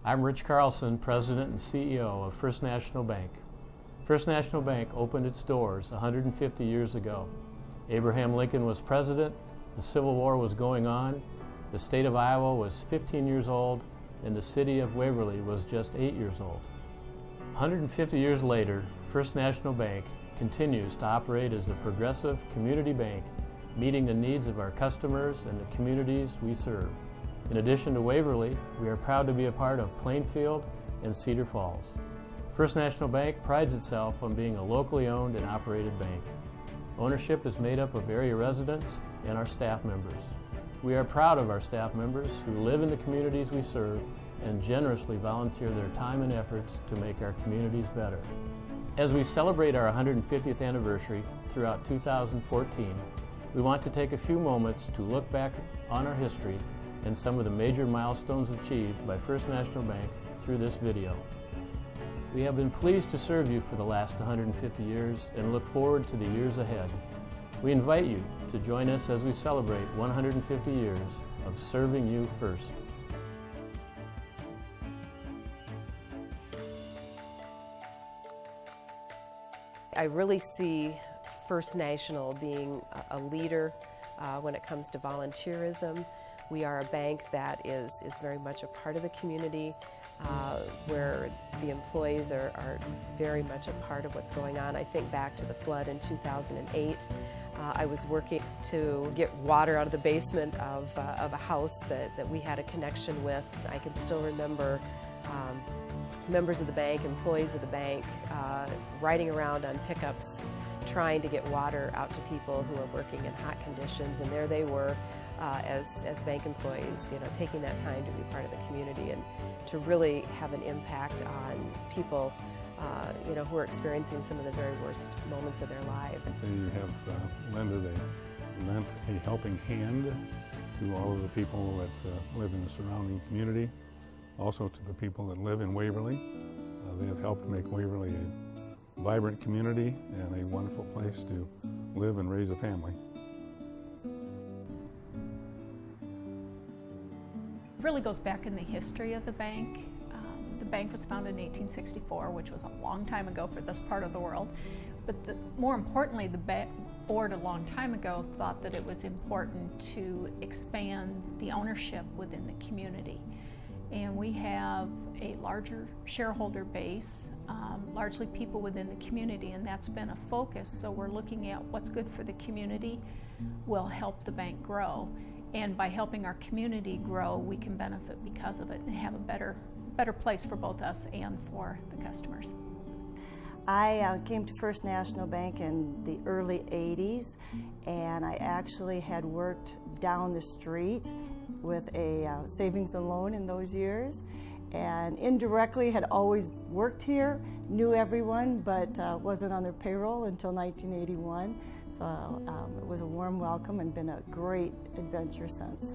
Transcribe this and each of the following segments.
I'm Rich Carlson, President and CEO of First National Bank. First National Bank opened its doors 150 years ago. Abraham Lincoln was president, the Civil War was going on, the state of Iowa was 15 years old, and the city of Waverly was just 8 years old. 150 years later, First National Bank continues to operate as a progressive community bank, meeting the needs of our customers and the communities we serve. In addition to Waverly, we are proud to be a part of Plainfield and Cedar Falls. First National Bank prides itself on being a locally owned and operated bank. Ownership is made up of area residents and our staff members. We are proud of our staff members who live in the communities we serve and generously volunteer their time and efforts to make our communities better. As we celebrate our 150th anniversary throughout 2014, we want to take a few moments to look back on our history and some of the major milestones achieved by First National Bank through this video. We have been pleased to serve you for the last 150 years and look forward to the years ahead. We invite you to join us as we celebrate 150 years of serving you first. I really see First National being a leader when it comes to volunteerism. We are a bank that is very much a part of the community, where the employees are very much a part of what's going on. I think back to the flood in 2008. I was working to get water out of the basement of a house that we had a connection with. I can still remember members of the bank, employees of the bank, riding around on pickups trying to get water out to people who are working in hot conditions, and there they were as bank employees, taking that time to be part of the community and to really have an impact on people, who are experiencing some of the very worst moments of their lives. They have lent a helping hand to all of the people that live in the surrounding community, also to the people that live in Waverly. They have helped make Waverly a vibrant community and a wonderful place to live and raise a family. It really goes back in the history of the bank. The bank was founded in 1864, which was a long time ago for this part of the world. But more importantly, the board a long time ago thought that it was important to expand the ownership within the community. And we have a larger shareholder base, largely people within the community, and that's been a focus. So we're looking at what's good for the community will help the bank grow. And by helping our community grow, we can benefit because of it and have a better place for both us and for the customers. I came to First National Bank in the early 80s, and I actually had worked down the street with a savings and loan in those years, and indirectly had always worked here, knew everyone, but wasn't on their payroll until 1981. So it was a warm welcome and been a great adventure since.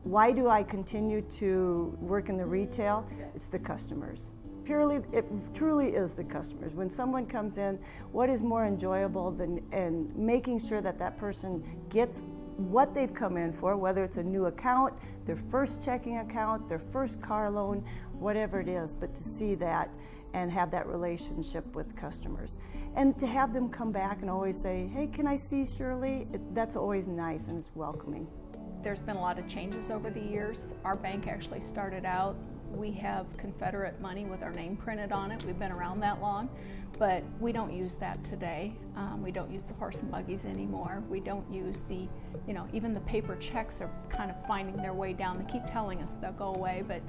Why do I continue to work in the retail? It's the customers. It truly is the customers. When someone comes in, what is more enjoyable than making sure that that person gets what they've come in for, whether it's a new account, their first checking account, their first car loan, whatever it is, but to see that and have that relationship with customers. And to have them come back and always say, hey, can I see Shirley? That's always nice and it's welcoming. There's been a lot of changes over the years. Our bank actually started out, we have Confederate money with our name printed on it. We've been around that long, but we don't use that today. We don't use the horse and buggies anymore. We don't use the, even the paper checks are kind of finding their way down. They keep telling us they'll go away, but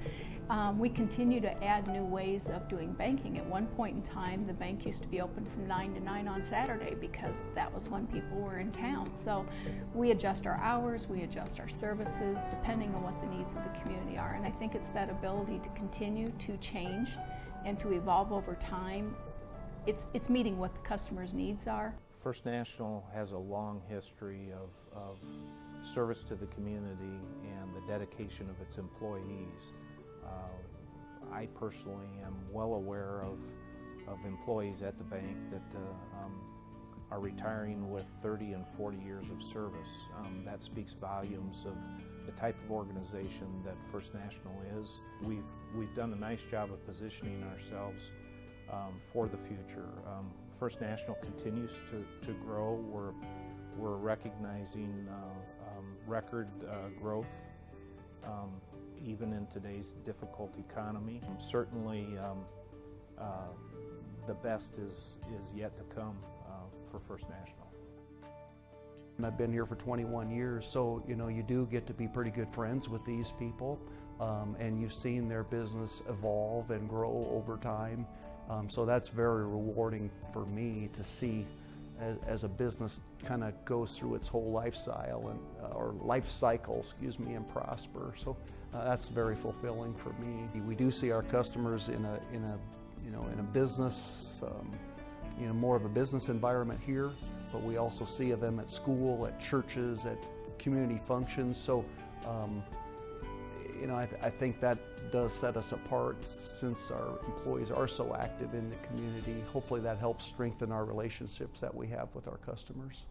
we continue to add new ways of doing banking. At one point in time, the bank used to be open from 9 to 9 on Saturday because that was when people were in town. So we adjust our hours, we adjust our services depending on what the needs of the community are. And I think it's that ability to continue to change and to evolve over time. It's meeting what the customer's needs are. First National has a long history of service to the community and the dedication of its employees. I personally am well aware of employees at the bank that are retiring with 30 and 40 years of service. That speaks volumes of the type of organization that First National is. We've done a nice job of positioning ourselves for the future. First National continues to grow. We're recognizing record growth even in today's difficult economy. Certainly the best is yet to come for First National. And I've been here for 21 years, so you do get to be pretty good friends with these people, and you've seen their business evolve and grow over time. So that's very rewarding for me to see as a business kind of goes through its whole lifestyle and or life cycle, excuse me, and prosper. So that's very fulfilling for me. We do see our customers in a business, more of a business environment here, but we also see them at school, at churches, at community functions. So I think that does set us apart since our employees are so active in the community. Hopefully that helps strengthen our relationships that we have with our customers.